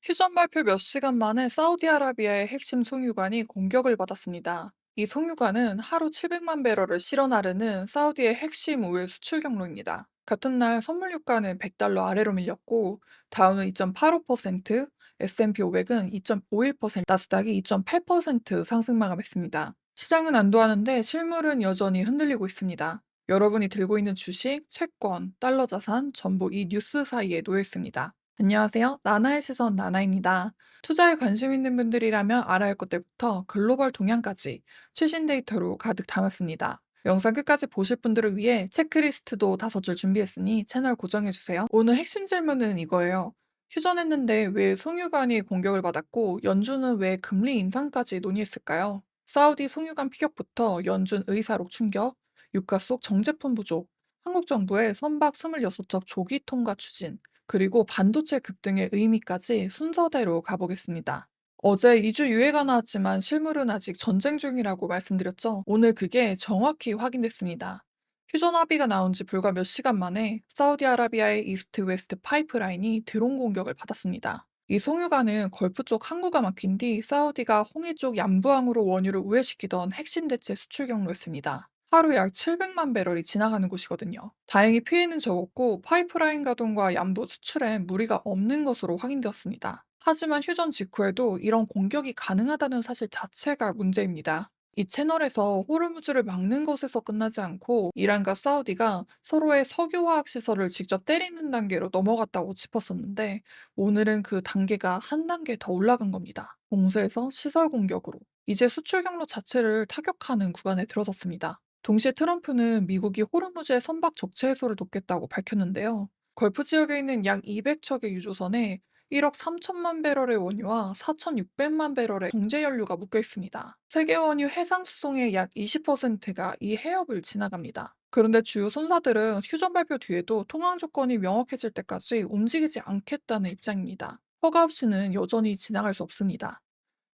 휴전 발표 몇 시간 만에 사우디아라비아의 핵심 송유관이 공격을 받았습니다. 이 송유관은 하루 700만 배럴을 실어 나르는 사우디의 핵심 우일 수출 경로입니다. 같은 날 선물 유가는 100달러 아래로 밀렸고, 다우는 2.85%, S&P 500은 2.51%, 나스닥이 2.8% 상승 마감했습니다. 시장은 안도하는데 실물은 여전히 흔들리고 있습니다. 여러분이 들고 있는 주식, 채권, 달러 자산 전부 이 뉴스 사이에 놓여 있습니다. 안녕하세요. 나나의 시선 나나입니다. 투자에 관심 있는 분들이라면 알아야 할 것들부터 글로벌 동향까지 최신 데이터로 가득 담았습니다. 영상 끝까지 보실 분들을 위해 체크리스트도 5줄 준비했으니 채널 고정해주세요. 오늘 핵심 질문은 이거예요. 휴전했는데 왜 송유관이 공격을 받았고 연준은 왜 금리 인상까지 논의했을까요? 사우디 송유관 피격부터 연준 의사록 충격, 유가 속 정제품 부족, 한국 정부의 선박 26척 조기 통과 추진, 그리고 반도체 급등의 의미까지 순서대로 가보겠습니다. 어제 2주 유예가 나왔지만 실물은 아직 전쟁 중이라고 말씀드렸죠. 오늘 그게 정확히 확인됐습니다. 휴전 합의가 나온 지 불과 몇 시간 만에 사우디아라비아의 이스트 웨스트 파이프라인이 드론 공격을 받았습니다. 이 송유관은 걸프 쪽 항구가 막힌 뒤 사우디가 홍해 쪽 양부항으로 원유를 우회시키던 핵심 대체 수출 경로였습니다. 하루 약 700만 배럴이 지나가는 곳이거든요. 다행히 피해는 적었고 파이프라인 가동과 양부 수출에 무리가 없는 것으로 확인되었습니다. 하지만 휴전 직후에도 이런 공격이 가능하다는 사실 자체가 문제입니다. 이 채널에서 호르무즈를 막는 것에서 끝나지 않고 이란과 사우디가 서로의 석유화학 시설을 직접 때리는 단계로 넘어갔다고 짚었었는데, 오늘은 그 단계가 한 단계 더 올라간 겁니다. 공세에서 시설 공격으로 이제 수출 경로 자체를 타격하는 구간에 들어섰습니다. 동시에 트럼프는 미국이 호르무즈의 선박 적체 해소를 돕겠다고 밝혔는데요. 걸프 지역에 있는 약 200척의 유조선에 1억 3천만 배럴의 원유와 4,600만 배럴의 정제 연료가 묶여 있습니다. 세계 원유 해상 수송의 약 20%가 이 해협을 지나갑니다. 그런데 주요 선사들은 휴전 발표 뒤에도 통항 조건이 명확해질 때까지 움직이지 않겠다는 입장입니다. 허가 없이는 여전히 지나갈 수 없습니다.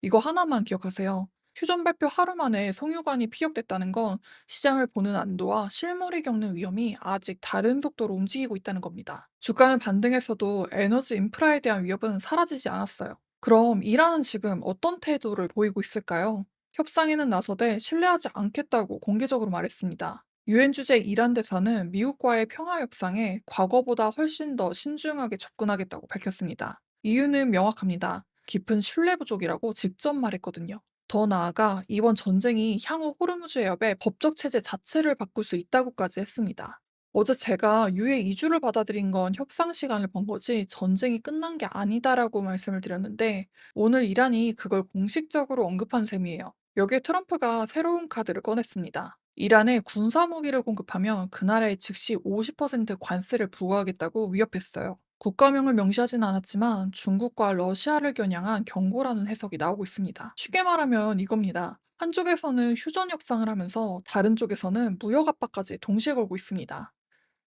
이거 하나만 기억하세요. 휴전 발표 하루 만에 송유관이 피격됐다는 건 시장을 보는 안도와 실물이 겪는 위험이 아직 다른 속도로 움직이고 있다는 겁니다. 주가는 반등했어도 에너지 인프라에 대한 위협은 사라지지 않았어요. 그럼 이란은 지금 어떤 태도를 보이고 있을까요? 협상에는 나서되 신뢰하지 않겠다고 공개적으로 말했습니다. 유엔 주재 이란 대사는 미국과의 평화 협상에 과거보다 훨씬 더 신중하게 접근하겠다고 밝혔습니다. 이유는 명확합니다. 깊은 신뢰 부족이라고 직접 말했거든요. 더 나아가 이번 전쟁이 향후 호르무즈 해협의 법적 체제 자체를 바꿀 수 있다고까지 했습니다. 어제 제가 유해 이주를 받아들인 건 협상 시간을 번 거지 전쟁이 끝난 게 아니다라고 말씀을 드렸는데, 오늘 이란이 그걸 공식적으로 언급한 셈이에요. 여기에 트럼프가 새로운 카드를 꺼냈습니다. 이란에 군사 무기를 공급하면 그 나라에 즉시 50% 관세를 부과하겠다고 위협했어요. 국가명을 명시하진 않았지만 중국과 러시아를 겨냥한 경고라는 해석이 나오고 있습니다. 쉽게 말하면 이겁니다. 한쪽에서는 휴전 협상을 하면서 다른 쪽에서는 무역 압박까지 동시에 걸고 있습니다.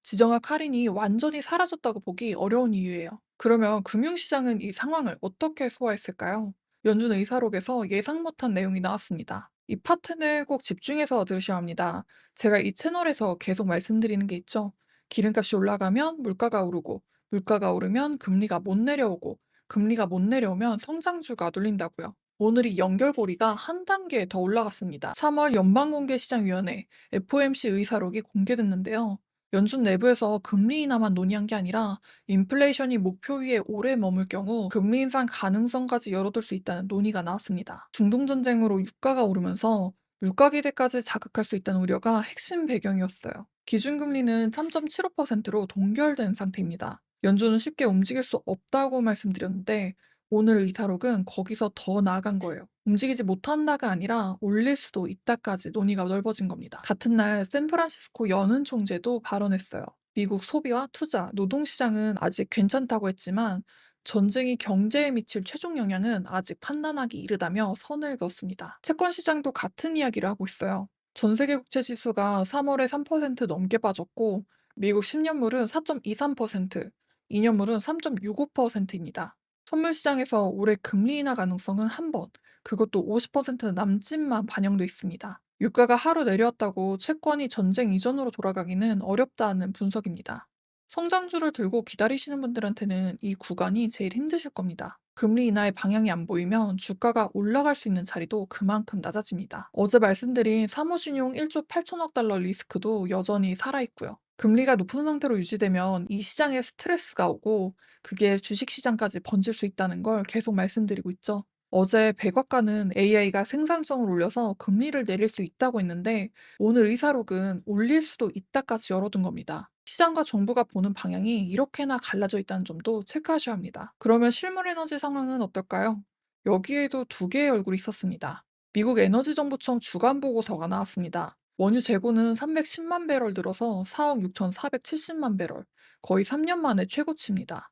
지정학 할인이 완전히 사라졌다고 보기 어려운 이유예요. 그러면 금융시장은 이 상황을 어떻게 소화했을까요? 연준 의사록에서 예상 못한 내용이 나왔습니다. 이 파트는 꼭 집중해서 들으셔야 합니다. 제가 이 채널에서 계속 말씀드리는 게 있죠. 기름값이 올라가면 물가가 오르고, 물가가 오르면 금리가 못 내려오고, 금리가 못 내려오면 성장주가 눌린다고요. 오늘 이 연결고리가 한 단계 더 올라갔습니다. 3월 연방공개시장위원회 FOMC 의사록이 공개됐는데요. 연준 내부에서 금리 인하만 논의한 게 아니라 인플레이션이 목표 위에 오래 머물 경우 금리 인상 가능성까지 열어둘 수 있다는 논의가 나왔습니다. 중동 전쟁으로 유가가 오르면서 물가 기대까지 자극할 수 있다는 우려가 핵심 배경이었어요. 기준금리는 3.75%로 동결된 상태입니다. 연준은 쉽게 움직일 수 없다고 말씀드렸는데, 오늘 의사록은 거기서 더 나아간 거예요. 움직이지 못한다가 아니라 올릴 수도 있다까지 논의가 넓어진 겁니다. 같은 날 샌프란시스코 연은 총재도 발언했어요. 미국 소비와 투자, 노동시장은 아직 괜찮다고 했지만 전쟁이 경제에 미칠 최종 영향은 아직 판단하기 이르다며 선을 그었습니다. 채권 시장도 같은 이야기를 하고 있어요. 전 세계 국채 지수가 3월에 3% 넘게 빠졌고, 미국 10년물은 4.23%, 2년물은 3.65%입니다. 선물 시장에서 올해 금리 인하 가능성은 한 번, 그것도 50% 남짓만 반영돼 있습니다. 유가가 하루 내려왔다고 채권이 전쟁 이전으로 돌아가기는 어렵다는 분석입니다. 성장주를 들고 기다리시는 분들한테는 이 구간이 제일 힘드실 겁니다. 금리 인하의 방향이 안 보이면 주가가 올라갈 수 있는 자리도 그만큼 낮아집니다. 어제 말씀드린 사모신용 1조 8천억 달러 리스크도 여전히 살아있고요. 금리가 높은 상태로 유지되면 이 시장에 스트레스가 오고 그게 주식시장까지 번질 수 있다는 걸 계속 말씀드리고 있죠. 어제 백악관은 AI가 생산성을 올려서 금리를 내릴 수 있다고 했는데 오늘 의사록은 올릴 수도 있다까지 열어둔 겁니다. 시장과 정부가 보는 방향이 이렇게나 갈라져 있다는 점도 체크하셔야 합니다. 그러면 실물 에너지 상황은 어떨까요? 여기에도 두 개의 얼굴이 있었습니다. 미국 에너지정보청 주간 보고서가 나왔습니다. 원유 재고는 310만 배럴 늘어서 4억 6,470만 배럴, 거의 3년 만에 최고치입니다.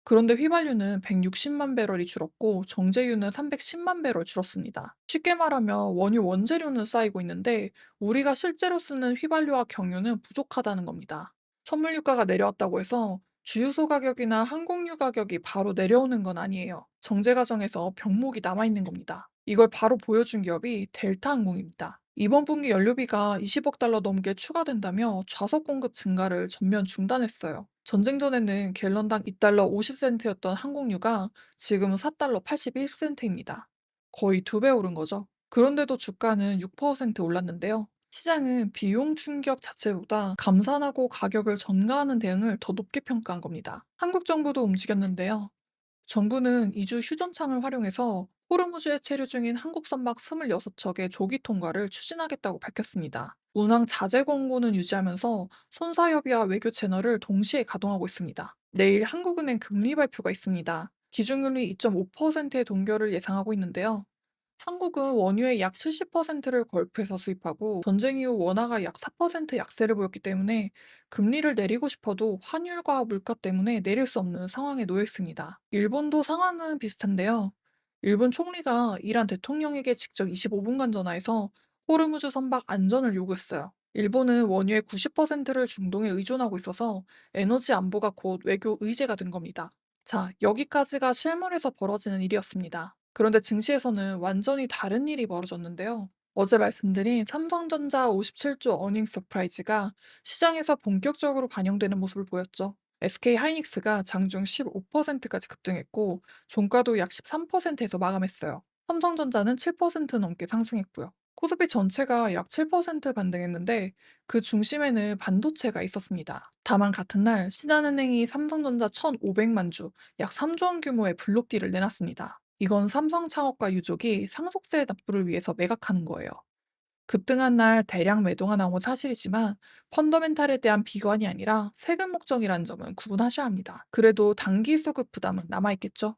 그런데 휘발유는 160만 배럴이 줄었고 정제유는 310만 배럴 줄었습니다. 쉽게 말하면 원유 원재료는 쌓이고 있는데 우리가 실제로 쓰는 휘발유와 경유는 부족하다는 겁니다. 선물 유가가 내려왔다고 해서 주유소 가격이나 항공유 가격이 바로 내려오는 건 아니에요. 정제 과정에서 병목이 남아있는 겁니다. 이걸 바로 보여준 기업이 델타 항공입니다. 이번 분기 연료비가 20억 달러 넘게 추가된다며 좌석 공급 증가를 전면 중단했어요. 전쟁 전에는 갤런당 2달러 50센트였던 항공유가 지금은 4달러 81센트입니다. 거의 2배 오른 거죠. 그런데도 주가는 6% 올랐는데요. 시장은 비용 충격 자체보다 감산하고 가격을 전가하는 대응을 더 높게 평가한 겁니다. 한국 정부도 움직였는데요. 정부는 2주 휴전창을 활용해서 호르무즈에 체류 중인 한국 선박 26척의 조기 통과를 추진하겠다고 밝혔습니다. 운항 자제 권고는 유지하면서 선사협의와 외교 채널을 동시에 가동하고 있습니다. 내일 한국은행 금리 발표가 있습니다. 기준금리 2.5%의 동결을 예상하고 있는데요. 한국은 원유의 약 70%를 걸프에서 수입하고 전쟁 이후 원화가 약 4% 약세를 보였기 때문에 금리를 내리고 싶어도 환율과 물가 때문에 내릴 수 없는 상황에 놓여 있습니다. 일본도 상황은 비슷한데요. 일본 총리가 이란 대통령에게 직접 25분간 전화해서 호르무즈 선박 안전을 요구했어요. 일본은 원유의 90%를 중동에 의존하고 있어서 에너지 안보가 곧 외교 의제가 된 겁니다. 자, 여기까지가 실물에서 벌어지는 일이었습니다. 그런데 증시에서는 완전히 다른 일이 벌어졌는데요. 어제 말씀드린 삼성전자 57조 어닝 서프라이즈가 시장에서 본격적으로 반영되는 모습을 보였죠. SK 하이닉스가 장중 15%까지 급등했고, 종가도 약 13%에서 마감했어요. 삼성전자는 7% 넘게 상승했고요. 코스피 전체가 약 7% 반등했는데 그 중심에는 반도체가 있었습니다. 다만 같은 날 신한은행이 삼성전자 1,500만 주, 약 3조 원 규모의 블록딜을 내놨습니다. 이건 삼성창업과 유족이 상속세 납부를 위해서 매각하는 거예요. 급등한 날 대량 매도가 나온 건 사실이지만 펀더멘탈에 대한 비관이 아니라 세금 목적이라는 점은 구분하셔야 합니다. 그래도 단기 수급 부담은 남아있겠죠?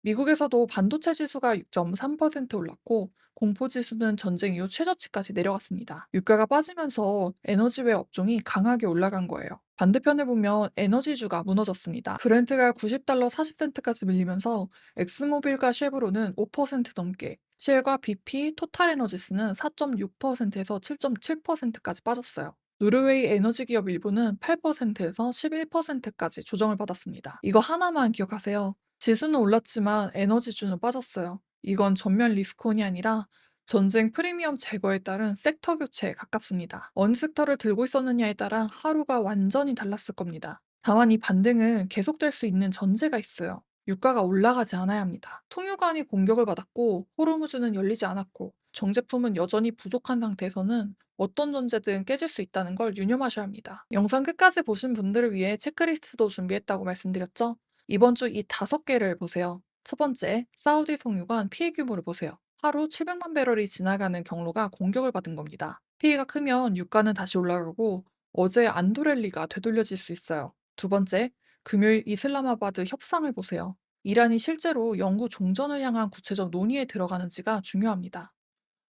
미국에서도 반도체 지수가 6.3% 올랐고 공포 지수는 전쟁 이후 최저치까지 내려갔습니다. 유가가 빠지면서 에너지외 업종이 강하게 올라간 거예요. 반대편을 보면 에너지주가 무너졌습니다. 브렌트가 90달러 40센트까지 밀리면서 엑스모빌과 쉐브론은 5% 넘게, 쉘과 BP, 토탈에너지스는 4.6%에서 7.7%까지 빠졌어요. 노르웨이 에너지 기업 일부는 8%에서 11%까지 조정을 받았습니다. 이거 하나만 기억하세요. 지수는 올랐지만 에너지주는 빠졌어요. 이건 전면 리스크온이 아니라 전쟁 프리미엄 제거에 따른 섹터 교체에 가깝습니다. 어느 섹터를 들고 있었느냐에 따라 하루가 완전히 달랐을 겁니다. 다만 이 반등은 계속될 수 있는 전제가 있어요. 유가가 올라가지 않아야 합니다. 통유관이 공격을 받았고 호르무즈는 열리지 않았고 정제품은 여전히 부족한 상태에서는 어떤 전제든 깨질 수 있다는 걸 유념하셔야 합니다. 영상 끝까지 보신 분들을 위해 체크리스트도 준비했다고 말씀드렸죠? 이번 주 이 5개를 보세요. 첫 번째, 사우디 송유관 피해 규모를 보세요. 하루 700만 배럴이 지나가는 경로가 공격을 받은 겁니다. 피해가 크면 유가는 다시 올라가고 어제 안도랠리가 되돌려질 수 있어요. 두 번째, 금요일 이슬람마바드 협상을 보세요. 이란이 실제로 영구 종전을 향한 구체적 논의에 들어가는지가 중요합니다.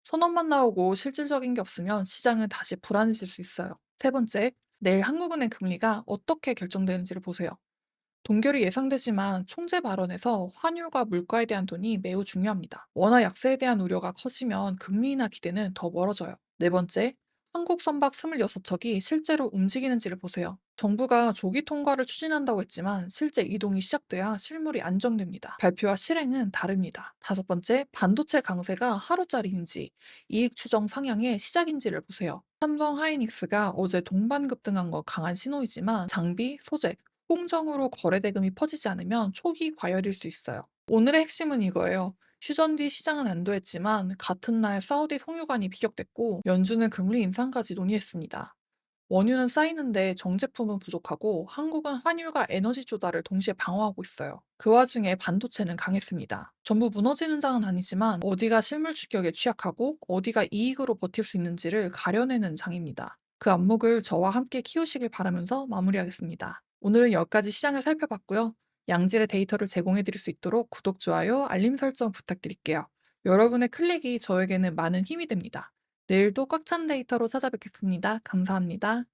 선언만 나오고 실질적인 게 없으면 시장은 다시 불안해질 수 있어요. 세 번째, 내일 한국은행 금리가 어떻게 결정되는지를 보세요. 동결이 예상되지만 총재 발언에서 환율과 물가에 대한 돈이 매우 중요합니다. 원화 약세에 대한 우려가 커지면 금리 인하 기대는 더 멀어져요. 네 번째, 한국 선박 26척이 실제로 움직이는지를 보세요. 정부가 조기 통과를 추진한다고 했지만 실제 이동이 시작돼야 실물이 안정됩니다. 발표와 실행은 다릅니다. 다섯 번째, 반도체 강세가 하루짜리인지 이익 추정 상향의 시작인지를 보세요. 삼성 하이닉스가 어제 동반 급등한 건 강한 신호이지만 장비, 소재, 공정으로 거래 대금이 퍼지지 않으면 초기 과열일 수 있어요. 오늘의 핵심은 이거예요. 휴전 뒤 시장은 안도했지만 같은 날 사우디 송유관이 비격됐고 연준은 금리 인상까지 논의했습니다. 원유는 쌓이는데 정제품은 부족하고 한국은 환율과 에너지 조달을 동시에 방어하고 있어요. 그 와중에 반도체는 강했습니다. 전부 무너지는 장은 아니지만 어디가 실물 추격에 취약하고 어디가 이익으로 버틸 수 있는지를 가려내는 장입니다. 그 안목을 저와 함께 키우시길 바라면서 마무리하겠습니다. 오늘은 여기까지 시장을 살펴봤고요. 양질의 데이터를 제공해 드릴 수 있도록 구독, 좋아요, 알림 설정 부탁드릴게요. 여러분의 클릭이 저에게는 많은 힘이 됩니다. 내일도 꽉 찬 데이터로 찾아뵙겠습니다. 감사합니다.